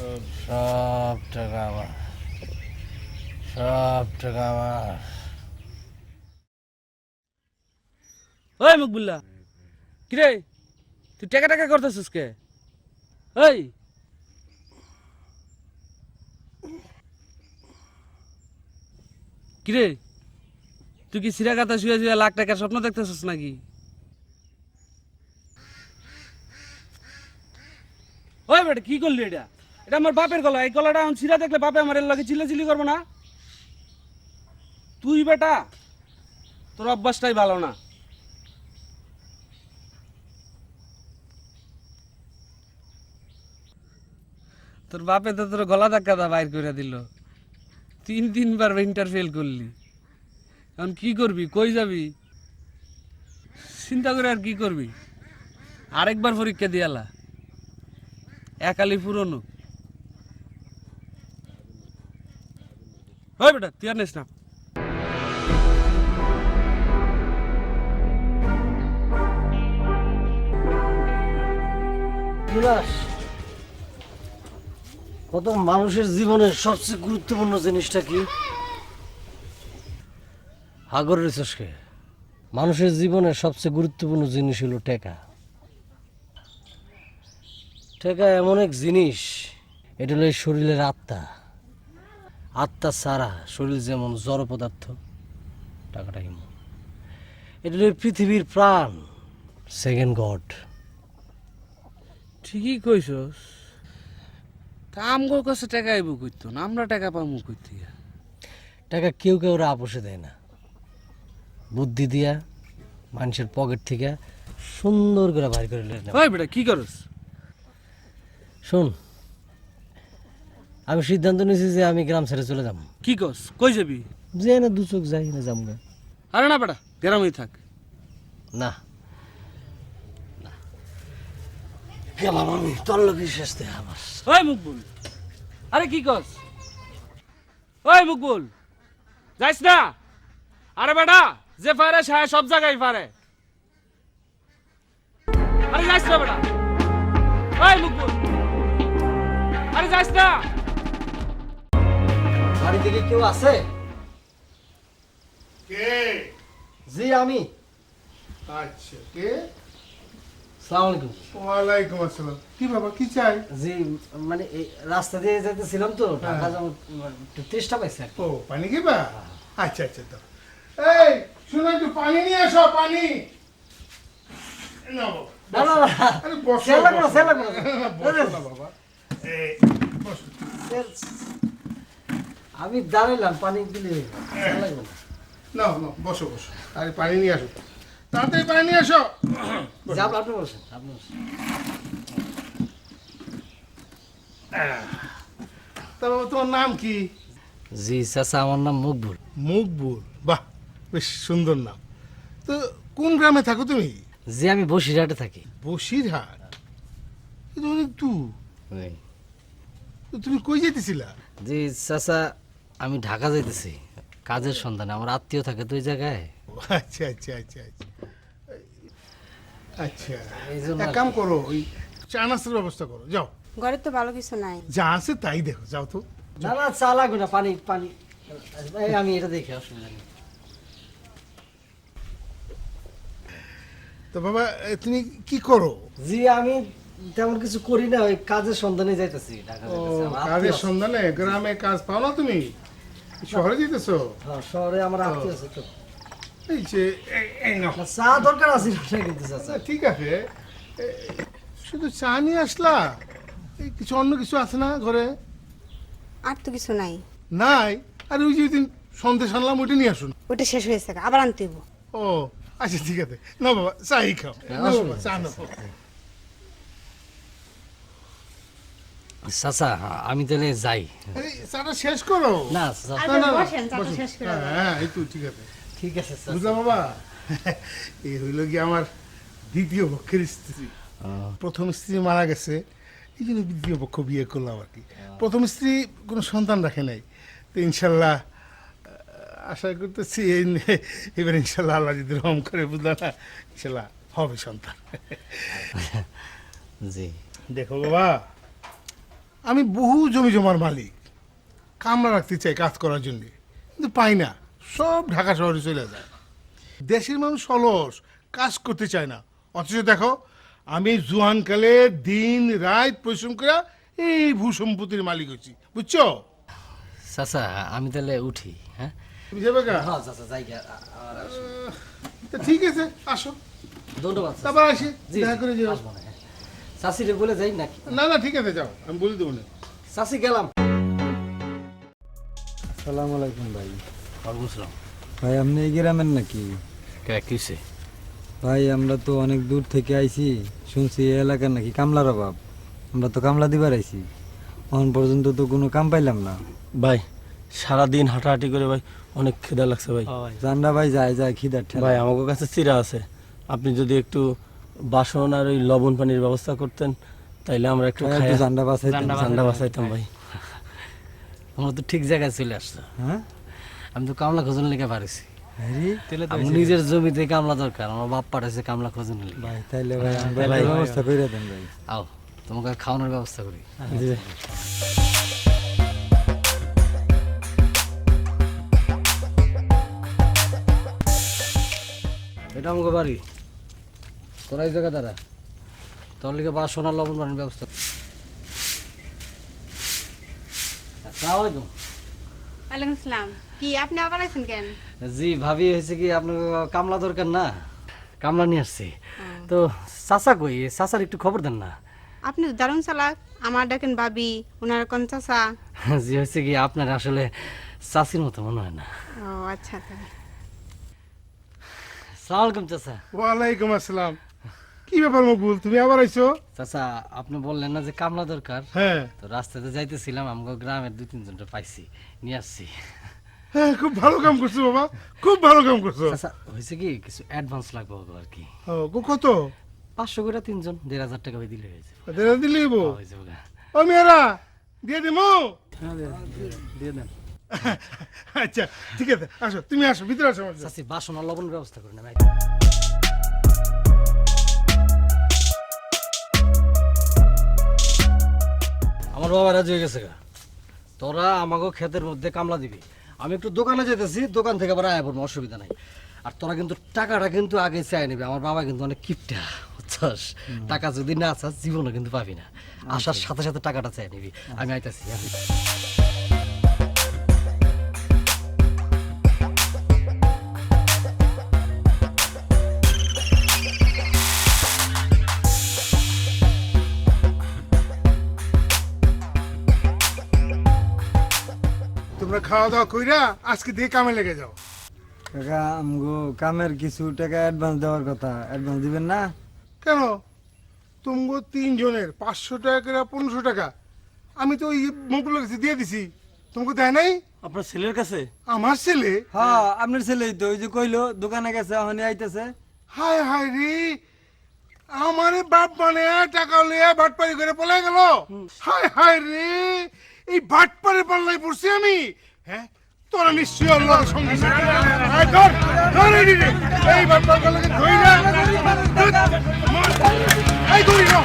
সব টাকা আমার, সব টাকা আমার। ওই মকবুল্লাহ, কিরে তুই টাকা টাকা করতেছিস কে? ওই কিরে, তুই কি সিরা কাতা শুয়ে শুয়ে লাখ টাকার স্বপ্ন দেখতেছিস নাকি? ওই বেটা কি করলি এটা? এটা আমার বাপের গলা, এই গলাটা এখন সিরা দেখলে বাপে আমার এর লাগে চিল্লাচিল্লি করবো না? তুই বেটা তোর অভ্যাসটাই ভালো না। তোর বাপে তো তোর গলা ধাক্কা দা বাইর করে দিল, তিনবার ইন্টারফেল করলি। এখন কি করবি, কই যাবি? চিন্তা করে আর কি করবি? আরেকবার পরীক্ষা দিয়ালা, একালি পুরনো। ওই বেটা তুই আর নিস না। কত মানুষের জীবনের সবচেয়ে গুরুত্বপূর্ণ জিনিসটা কি? হাগর রিসোর্সকে মানুষের জীবনের সবচেয়ে গুরুত্বপূর্ণ জিনিস হলো টাকা। টাকা এমন এক জিনিস, এটা হলো এই শরীরের আত্মা। আত্মা ছাড়া শরীর যেমন জড় পদার্থ, টাকাটা এমন। এটা হলো পৃথিবীর প্রাণ, সেকেন্ড গড। ঠিকই কইছস, তা আমগোর কাছে টাকা আইব কইতো না, আমরা টাকা পাবো কই থেকে? টাকা কেউ কেউ ওরা আপোষে দেয় না, বুদ্ধি দিয়া মানুষের পকেট থেকে সুন্দর করে বাইর করে নেয়। ওই বেটা কি করস? শোন, আমি সিদ্ধান্ত নিয়েছি যে আমি গ্রাম ছেড়ে চলে যাব। কি কস, কই যাবি? যে না দু চোখ যাই না যাবো না। আরে না বেটা, গ্রামেই থাক। না না, গেলাম আমি, তোর লোকের শেষতে আমার। ওই মুকবুল, আরে কি কস? ওই মুকবুল যাইস না। আরে বেটা যে পারে সে সব জায়গায় পারে। আরে যাইস না বেটা। ওই মুকবুল, আরে যাইস না। বাড়ি থেকে কেউ আছে? কে? জি আমি। আচ্ছা, কে? সালাম আলাইকুম। ওয়ালাইকুম আসসালাম। কি বাবা, কি চাই? জি মানে এই রাস্তা দিয়ে যেতেছিলাম তো, ঢাকা যাবো, একটু তেষ্টা পাইছে আর কি। ও, পানি খাবা? আচ্ছা আচ্ছা, তো এই শুনো, একটু পানি নিয়ে আসো, পানি। নাও বাবা, না না না, আরে বসো, সেলা করো, বসো। সেলা করো। বসো না বাবা, এই বসো। আমি দাঁড়াইলাম, পানি দিলে সেলা লাগবে না। নাও নাও, বসো বসো, আরে পানি নিয়ে আসো, তাড়াতাড়ি পানি নিয়ে আসো। যাব, আপনি বসেন, আপনি বসেন। তা বাবা, তোমার নাম কি? জি চাচা, আমার নাম মকবুল। মকবুল, বাহ, বেশ সুন্দর নাম। তো কোন গ্রামে থাকো তুমি? জি আমি বসিরহাটে থাকি। বসিরহাট? কিন্তু অনেক দূর। তো তুমি কই যেতেছিলা? জি চাচা, আমি ঢাকা যাইতেছি কাজের সন্ধানে, আমার আত্মীয় থাকে তো ওই জায়গায়। আচ্ছা আচ্ছা আচ্ছা আচ্ছা আচ্ছা, এই জন্য এক কাম করো, ওই চা নাস্তার ব্যবস্থা করো, যাও। ঘরে তো ভালো কিছু নাই। যা আছে তাই দেখো, যাও তো। না না, চা লাগবে না, পানি পানি। এই আমি এটা দেখে অসুবিধা নেই। তো বাবা, তুমি কি করো? জি আমি তেমন কিছু করি না, ওই কাজের সন্ধানে যাইতেছি ঢাকা ও, যাইতেছি। আমার আত্মীয় কাজের আছে। সন্ধানে? গ্রামে কাজ পাও না তুমি? শহরে যেতেছো? হ্যাঁ, শহরে আমার আত্মীয় আছে তো। এই যে এই নাও। না, চা দরকার আছে না কিন্তু চাচা। আচ্ছা, ঠিক আছে, শুধু চা নিয়ে আসলা? এই কিছু অন্য কিছু আছে না ঘরে? আর তো কিছু নাই। নাই? আর ওই যে দিন সন্দেশ আনলাম, ওইটা নিয়ে আসুন। ওটা শেষ হয়েছে, আবার আনতে হইব। ও আচ্ছা, ঠিক আছে, না বাবা, চাই খাও। নাও বাবা, চা নাও। চাচা আমি তাহলে যাই। এই চাটা শেষ করো। না চাচা, না, না, না, বসেন, চাটা বসুন। শেষ করে হ্যাঁ, হ্যাঁ, এই তো ঠিক আছে। ঠিক আছে চাচা। বুঝলাম বাবা, এই হইল কি আমার দ্বিতীয় পক্ষের স্ত্রী। প্রথম স্ত্রী মারা গেছে, এই জন্য দ্বিতীয় পক্ষ বিয়ে করলাম আর কি। প্রথম স্ত্রী কোনো সন্তান রাখে নাই, তো ইনশাল্লাহ আশা করতেছি এবার ইনশাল্লাহ আল্লাহ যদি রহম করে, বুঝলাম না, ইনশাল্লাহ হবে সন্তান। জি দেখো বাবা, আমি বহু জমি জমার মালিক, কামলা রাখতে চাই কাজ করার জন্য, কিন্তু পাই না, সব ঢাকা শহরে চলে যায়। দেশের মানুষ অলস, কাজ করতে চায় না। অথচ দেখো, আমি জুয়ানকালে দিন রাত পরিশ্রম করে এই ভূসম্পত্তির মালিক হচ্ছি, বুঝছো? চাচা আমি তাহলে উঠি, হ্যাঁ? তুমি যাবে গা? হ্যাঁ চাচা যাই গা, আর আসি। তা ঠিক আছে, আসো, ধন্যবাদ চাচা। তারপর আসি, জি, দেখা করে যাও। আসবো না, হ্যাঁ। চাচিরে বলে যাই নাকি? না না, ঠিক আছে, যাও, আমি বলে দেবো না। চাচি গেলাম। আসসালামু আলাইকুম ভাই। ওয়ালাইকুম আসসালাম। ভাই আপনি এই গ্রামের নাকি? কিসে? ভাই আমরা তো অনেক দূর থেকে আইছি, শুনছি এই এলাকার নাকি কামলার অভাব। আমরা তো কামলা দিবার আইছি, এখন পর্যন্ত তো কোনো কাম পাইলাম না। ভাই সারাদিন হাঁটাহাঁটি করে ভাই অনেক খিদা লাগছে ভাই। জান্ডা ভাই যায় যায় খিদার ঠেলা। ভাই আমাদের কাছে চিরা আছে, আপনি যদি একটু বাসন আর ওই লবণ পানির ব্যবস্থা করতেন তাইলে আমরা একটু ভাই, একটু খাইয়া জান্ডা বাঁচাইতেন। ঠান্ডা বাঁচাইতাম ভাই। আমরা তো ঠিক জায়গায় চলে আসছো। হ্যাঁ আমি তো কামলা খোঁজন লেগে পারিছি। আরে, আমার নিজের জমিতে কামলা দরকার, আমার বাপ পাঠাইছে কামলা খোঁজন লেগে। ভাই তাইলে ভাই আমরা ভাই, একটা ব্যবস্থা করে দেন ভাই। আও তোমাকে খাওয়ানোর ব্যবস্থা করি। জি। এটা আমাকে বাড়ি, তোরা এই জায়গা দাঁড়া, তোর লিগে বাসন আর লবণ পানির ব্যবস্থা। আসসালামু আলাইকুম। ওয়ালাইকুম আসসালাম। কি আপনি আবার আছেন কেন? জি ভাবি, হয়েছে কি আপনার কামলা দরকার না, কামলা নিয়ে আসছি। তো চাচা কই, চাচার একটু খবর দেন না। আপনি তো দারুণ চালাক, আমার ডাকেন ভাবি, ওনার কোন চাচা? জি হয়েছে কি আপনার আসলে চাচির মতো মনে হয় না। ও আচ্ছা তাহলে। সালাম আলাইকুম চাচা। ওয়ালাইকুম আসসালাম। কি ব্যাপার মকবুল, তুমি আবার আইছো? চাচা আপনি বললেন না যে কামলা দরকার, হ্যাঁ তো রাস্তাতে যাইতেছিলাম, আমাকে গ্রামের 2-3 জনটা পাইছি, নিয়ে আসছি। হ্যাঁ, খুব ভালো কাম করছো বাবা, খুব ভালো কাম করছো। চাচা হয়েছে কি কিছু অ্যাডভান্স লাগবে ওগুলো আর কি। ও, কত? 500 করে 3 জন, 1,500 টাকা হয়ে দিলে হয়েছে। দেড় দিলেই বউ। হয়ে যাবে গা। ও মেয়েরা, দিয়ে দিমো? দিয়ে দেন। আচ্ছা ঠিক আছে, আসো, তুমি আসো, ভিতরে আসো আমার সাথে। চাচি বাসন আর লবণের ব্যবস্থা করেন আমি। আমার বাবা রাজি হয়ে গেছে গা, তোরা আমাকে ক্ষেতের মধ্যে কামলা দিবি, আমি একটু দোকানে যেতেছি, দোকান থেকে আবার আয়া পড়বো, অসুবিধা নাই। আর তোরা কিন্তু টাকাটা কিন্তু আগে চাই নেবে, আমার বাবা কিন্তু অনেক কিপটা, বুঝছস? টাকা যদি না চাস জীবনে কিন্তু পাবি না, আসার সাথে সাথে টাকাটা চাই নিবি। আমি আইতাছি। তোমরা খাওয়া দাওয়া কইরা আজকে দিয়ে কামে লেগে যাও। কাকা আমগো কামের কিছু টাকা অ্যাডভান্স দেওয়ার কথা, অ্যাডভান্স দিবেন না? কেন? তোমগো 3 জনের 500 টাকা করে 1500 টাকা আমি তো ওই মকবুলের কাছে দিয়ে দিছি, তোমাকে দেয় নাই? আপনার ছেলের কাছে? আমার ছেলে? হ্যাঁ আপনার ছেলেই তো, ওই যে কইলো দোকানে গেছে, এখন আইতেছে। হায় হায় রে, আমারে বাপ মানে টাকা লইয়া ভাটপাড়ি করে পলাই গেল। হায় হায় রে, এই ভাটপাড়ি পাল্লাই পড়ছি আমি। হ্যাঁ, তোরা নিশ্চয়ই আল্লাহর সঙ্গে এই ভাটপাড়ি পাল্লাকে ধরি না, এই ধরি না।